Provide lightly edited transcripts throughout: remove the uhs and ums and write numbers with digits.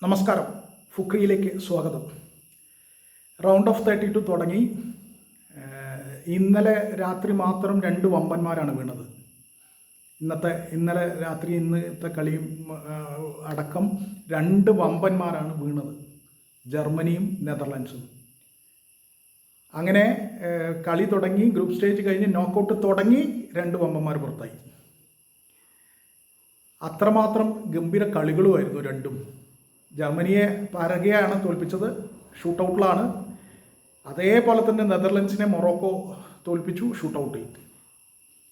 നമസ്കാരം, ഫുക്രിയിലേക്ക് സ്വാഗതം. Round of 32 തുടങ്ങി. ഇന്നലെ രാത്രി മാത്രം 2 വമ്പന്മാരാണ് വീണത്. ഇന്നലെ രാത്രി ഇന്നത്തെ കളിയും അടക്കം 2 വമ്പന്മാരാണ് വീണത്, ജർമ്മനിയും നെതർലൻഡ്സും. അങ്ങനെ കളി തുടങ്ങി, ഗ്രൂപ്പ് സ്റ്റേജ് കഴിഞ്ഞ് നോക്കൗട്ട് തുടങ്ങി, 2 വമ്പന്മാർ പുറത്തായി. അത്രമാത്രം ഗംഭീര കളികളുമായിരുന്നു രണ്ടും. ജർമ്മനിയെ പരകയാണ് തോൽപ്പിച്ചത്, ഷൂട്ടൗട്ടിലാണ്. അതേപോലെ തന്നെ നെതർലൻഡ്സിനെ മൊറോക്കോ തോൽപ്പിച്ചു ഷൂട്ടൗട്ടിൽ.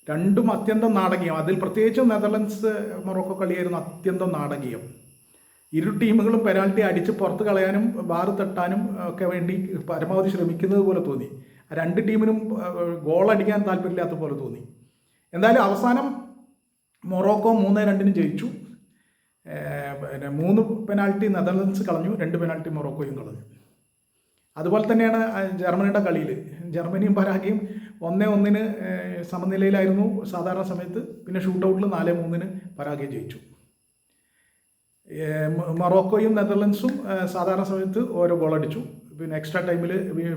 രണ്ടും അത്യന്തം നാടകീയം. അതിൽ പ്രത്യേകിച്ചും നെതർലൻഡ്സ് മൊറോക്കോ കളിയായിരുന്നു അത്യന്തം നാടകീയം. ഇരു ടീമുകളും പെനാൽറ്റി അടിച്ച് പുറത്ത് കളയാനും ബാറ് തട്ടാനും ഒക്കെ വേണ്ടി പരമാവധി ശ്രമിക്കുന്നത് പോലെ തോന്നി. 2 ടീമിനും ഗോളടിക്കാൻ താല്പര്യമില്ലാത്ത പോലെ തോന്നി. എന്തായാലും അവസാനം മൊറോക്കോ 3-2 ജയിച്ചു. 3 പെനാൽറ്റി നെതർലൻഡ്സ് കളഞ്ഞു, 2 പെനാൽറ്റി മൊറോക്കോയും കളഞ്ഞു. അതുപോലെ തന്നെയാണ് ജർമ്മനിയുടെ കളിയിൽ. ജർമ്മനിയും പരാഗയും 1-1 സമനിലയിലായിരുന്നു സാധാരണ സമയത്ത്. പിന്നെ ഷൂട്ടൗട്ടിൽ 4-3 പരാഗയെ ജയിച്ചു. മൊറോക്കോയും നെതർലൻഡ്സും സാധാരണ സമയത്ത് ഓരോ ഗോളടിച്ചു. പിന്നെ എക്സ്ട്രാ ടൈമിൽ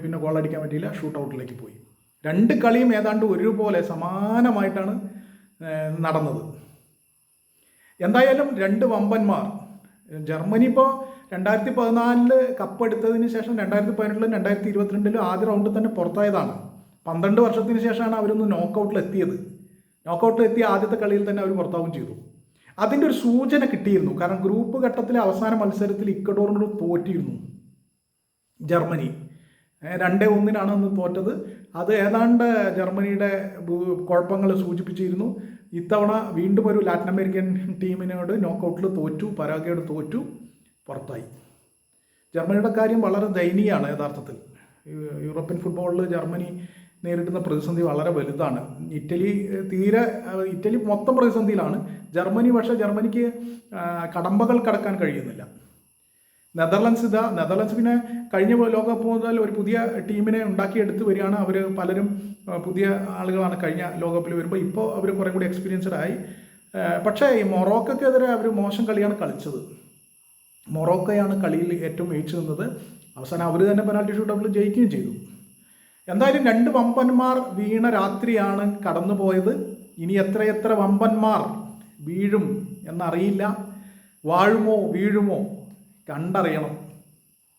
പിന്നെ ഗോളടിക്കാൻ പറ്റിയില്ല, ഷൂട്ടൗട്ടിലേക്ക് പോയി. 2 കളിയും ഏതാണ്ട് ഒരുപോലെ സമാനമായിട്ടാണ് നടന്നത്. എന്തായാലും 2 വമ്പന്മാർ. ജർമ്മനി ഇപ്പോൾ 2014 കപ്പെടുത്തതിന് ശേഷം 2018-ലും 2022-ലും ആദ്യ റൗണ്ടിൽ തന്നെ പുറത്തായതാണ്. 12 വർഷത്തിന് ശേഷമാണ് അവരൊന്ന് നോക്കൗട്ടിലെത്തിയത്. നോക്കൗട്ടിലെത്തിയ ആദ്യത്തെ കളിയിൽ തന്നെ അവർ പുറത്താവുകയും ചെയ്തു. അതിൻ്റെ ഒരു സൂചന കിട്ടിയിരുന്നു. കാരണം ഗ്രൂപ്പ് ഘട്ടത്തിലെ അവസാന മത്സരത്തിൽ ഇക്വഡോറിനോട് തോറ്റിരുന്നു ജർമ്മനി. 2-1 അന്ന് തോറ്റത്. അത് ഏതാണ്ട് ജർമ്മനിയുടെ കുഴപ്പങ്ങൾ സൂചിപ്പിച്ചിരുന്നു. ഇത്തവണ വീണ്ടും ഒരു ലാറ്റിൻ അമേരിക്കൻ ടീമിനോട് നോക്കൗട്ടിൽ തോറ്റു, പരാഗയോട് തോറ്റു, പുറത്തായി. ജർമ്മനിയുടെ കാര്യം വളരെ ദയനീയമാണ് യഥാർത്ഥത്തിൽ. യൂറോപ്യൻ ഫുട്ബോളിൽ ജർമ്മനി നേരിടുന്ന പ്രതിസന്ധി വളരെ വലുതാണ്. ഇറ്റലി മൊത്തം പ്രതിസന്ധിയിലാണ്. ജർമ്മനിക്ക് കടമ്പകൾ കടക്കാൻ കഴിയുന്നില്ല. നെതർലൻഡ്സ് പിന്നെ കഴിഞ്ഞ ലോകകപ്പ് മുതൽ ഒരു പുതിയ ടീമിനെ ഉണ്ടാക്കിയെടുത്ത് വരികയാണ്. അവർ പലരും പുതിയ ആളുകളാണ് കഴിഞ്ഞ ലോകകപ്പിൽ വരുമ്പോൾ. ഇപ്പോൾ അവർ കുറേ കൂടി എക്സ്പീരിയൻസ്ഡ് ആയി. പക്ഷേ ഈ മൊറോക്കോക്കെതിരെ അവർ മോശം കളിയാണ് കളിച്ചത്. മൊറോക്കോയാണ് കളിയിൽ ഏറ്റവും മികച്ചു നിന്നത്. അവസാനം അവർ തന്നെ പെനാൽറ്റി ഷൂട്ടൗട്ടിൽ ജയിക്കുകയും ചെയ്തു. എന്തായാലും 2 വമ്പന്മാർ വീണ രാത്രിയാണ് കടന്നുപോയത്. ഇനി എത്രയെത്ര വമ്പന്മാർ വീഴും എന്നറിയില്ല. വാഴുമോ വീഴുമോ കണ്ടറിയണം.